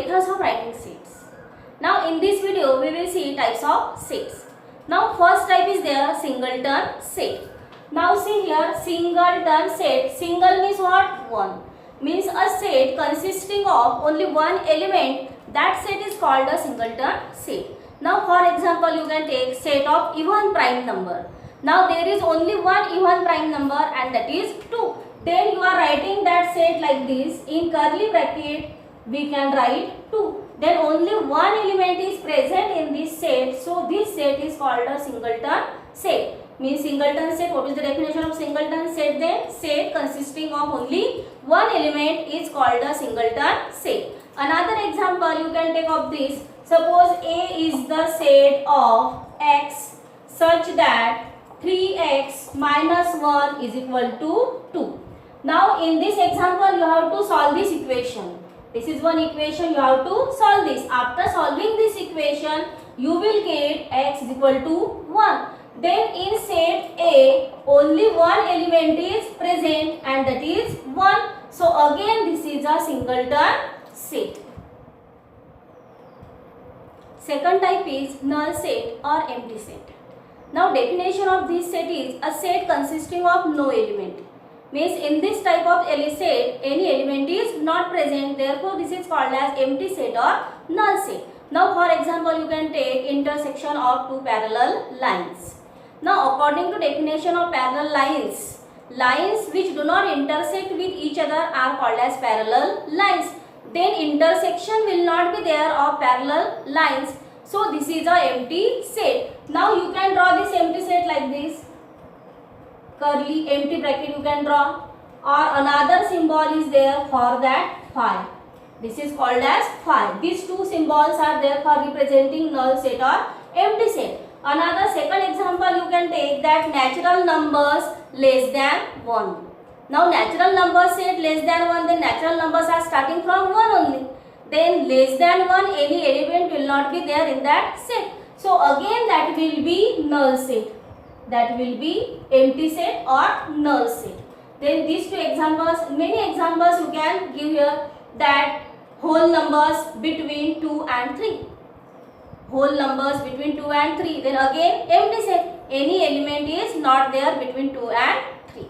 methods of writing sets. Now in this video we will see types of sets. Now first type is there singleton set. Now see here singleton set. Single means what? One. Means a set consisting of only one element. That set is called a singleton set. Now for example you can take set of even prime number. Now there is only one even prime number and that is 2. Then you are writing that set like this. In curly bracket we can write 2. Then only one element is present in this set. So this set is called a singleton set. Means singleton set. What is the definition of singleton set then? Set consisting of only one element is called a singleton set. Another example you can take of this. Suppose A is the set of x such that 3x minus 1 is equal to 2. Now in this example you have to solve this equation. This is one equation, you have to solve this. After solving this equation you will get x is equal to 1. Then in set A only one element is present and that is 1. So again this is a singleton set. Second type is null set or empty set. Now definition of this set is a set consisting of no element. Means in this type of set any element is not present, therefore this is called as empty set or null set. Now for example you can take intersection of two parallel lines. Now according to definition of parallel lines, lines which do not intersect with each other are called as parallel lines. Then intersection will not be there of parallel lines. So this is a empty set. Now you can draw this empty set like this. Curly empty bracket you can draw, or another symbol is there for that phi. This is called as phi. These two symbols are there for representing null set or empty set. Another second example you can take that natural numbers less than 1. Now natural numbers set less than 1, then natural numbers are starting from 1 only. Then less than 1 any element will not be there in that set. So again that will be null set. That will be empty set or null set. Then these two examples, many examples you can give here, that whole numbers between 2 and 3. Whole numbers between 2 and 3. Then again empty set. Any element is not there between 2 and 3.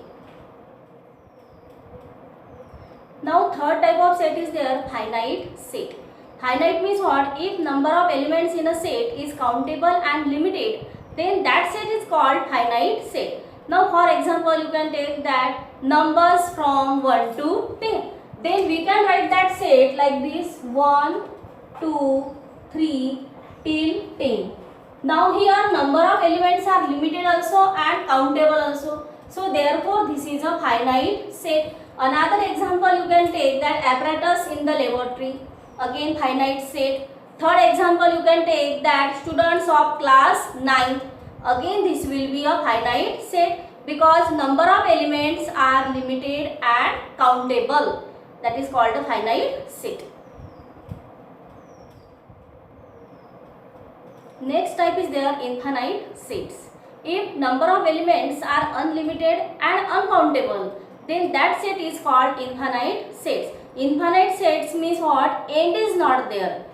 Now third type of set is there finite set. Finite means what? If number of elements in a set is countable and limited, then that set is called finite set. Now for example you can take that numbers from 1 to 10. Then we can write that set like this 1, 2, 3 till 10. Now here number of elements are limited also and countable also. So therefore this is a finite set. Another example you can take that apparatus in the laboratory. Again finite set. Third example you can take that students of class 9th. Again this will be a finite set because number of elements are limited and countable. That is called a finite set. Next type is there infinite sets. If number of elements are unlimited and uncountable, then that set is called infinite sets. Infinite sets means what? End is not there.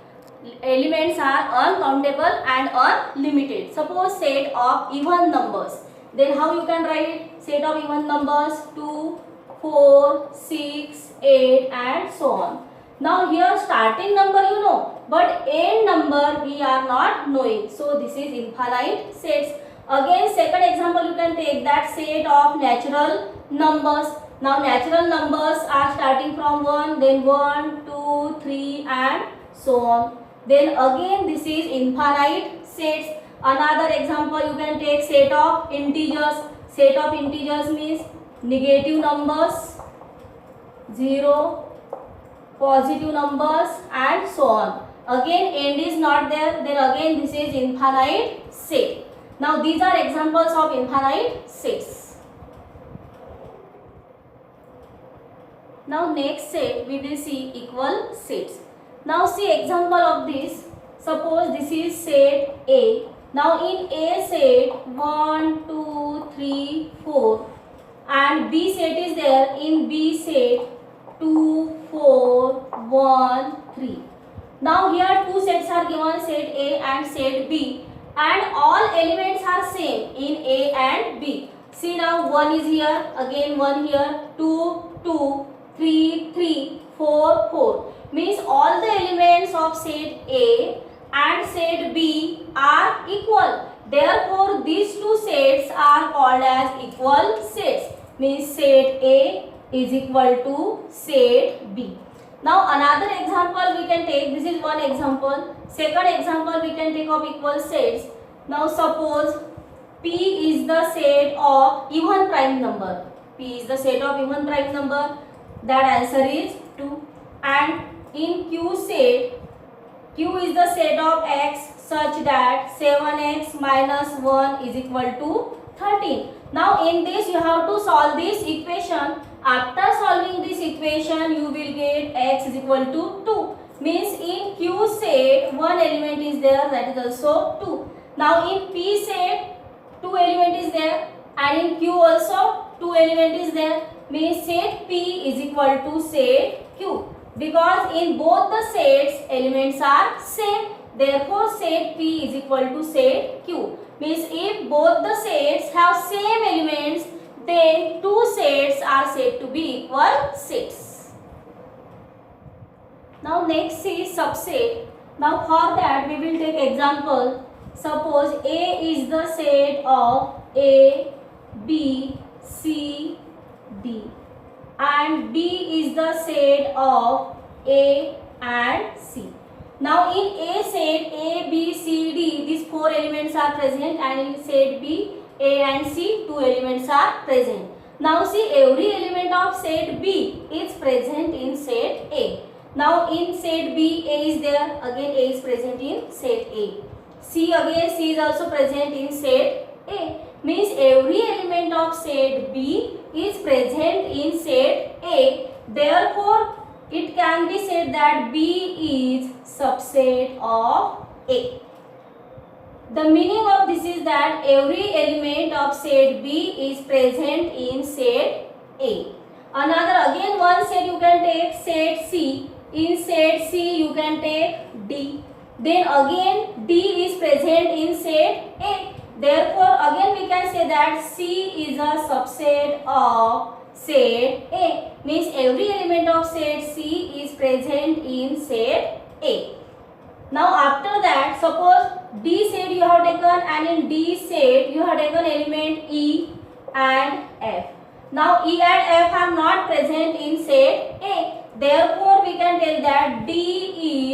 Elements are uncountable and unlimited. Suppose set of even numbers. Then how you can write set of even numbers? 2, 4, 6, 8 and so on. Now here starting number you know, but end number we are not knowing. So this is infinite sets. Again second example you can take that set of natural numbers. Now natural numbers are starting from 1, then 1, 2, 3 and so on. Then again this is infinite sets. Another example you can take set of integers. Set of integers means negative numbers, 0, positive numbers and so on. Again end is not there, then again this is infinite set. Now these are examples of infinite sets. Now next set we will see equal sets. Now see example of this. Suppose this is set A. Now in A set 1, 2, 3, 4 and B set is there. In B set 2, 4, 1, 3. Now here two sets are given, set A and set B, and all elements are same in A and B. See now, 1 is here, again 1 here, 2, 2, 3, 3, 4, 4. Means all the elements of set A and set B are equal. Therefore, these two sets are called as equal sets. Means set A is equal to set B. Now another example we can take. This is one example. Second example we can take of equal sets. Now suppose P is the set of even prime number. P is the set of even prime number. That answer is 2. And in Q set, Q is the set of x such that 7x minus 1 is equal to 13. Now in this you have to solve this equation. After solving this equation you will get x is equal to 2. Means in Q set one element is there, that is also 2. Now in P set 2 element is there, and in Q also 2 element is there. Means set P is equal to set Q. Because in both the sets elements are same. Therefore set P is equal to set Q. Means if both the sets have same elements, then two sets are said to be equal sets. Now next is subset. Now for that we will take example. Suppose A is the set of A, B, C, D, and B is the set of A and C. Now in A set, A, B, C, D, these 4 elements are present, and in set B, A and C, 2 elements are present. Now see, every element of set B is present in set A. Now in set B, A is there, again A is present in set A. C again, C is also present in set A. Means every element of set B is present in set A. Therefore, it can be said that B is subset of A. The meaning of this is that every element of set B is present in set A. Another again one set you can take set C. In set C you can take D. Then again D is present in set A. Therefore again we can say that C is a subset of set A. Means every element of set C is present in set A. Now after that, suppose D set you have taken, and in D set you have taken element E and F. Now E and F are not present in set A. Therefore we can tell that D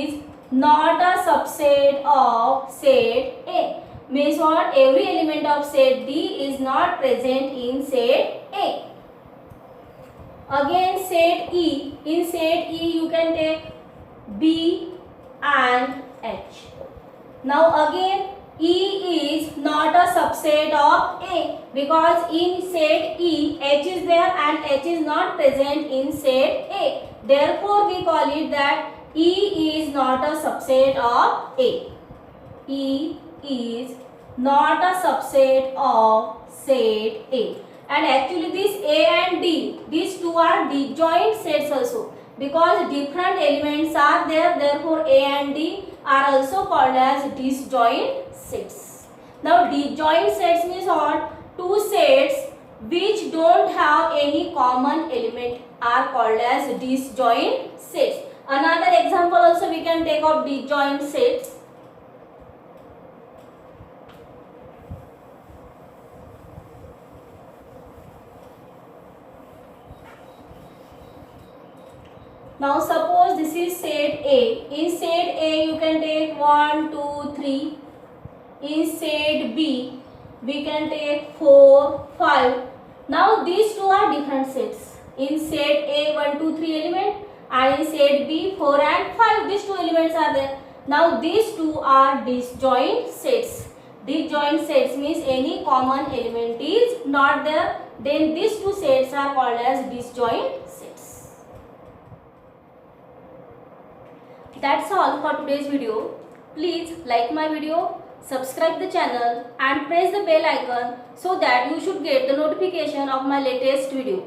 is not a subset of set A. Means what? Every element of set D is not present in set A. Again set E. In set E you can take B and H. Now again E is not a subset of A, because in set E H is there and H is not present in set A. Therefore we call it that E is not a subset of A. E is not a subset of set A. And actually this A and D, these two are disjoint sets also, because different elements are there. Therefore A and D are also called as disjoint sets. Now disjoint sets means what? Two sets which don't have any common element are called as disjoint sets. Another example also we can take of disjoint sets. Now suppose this is set A. In set A you can take 1, 2, 3. In set B we can take 4, 5. Now these two are different sets. In set A 1, 2, 3 element, and in set B 4 and 5. These two elements are there. Now these two are disjoint sets. Disjoint sets means any common element is not there. Then these two sets are called as disjoint sets. That's all for today's video. Please like my video, subscribe the channel and press the bell icon so that you should get the notification of my latest video.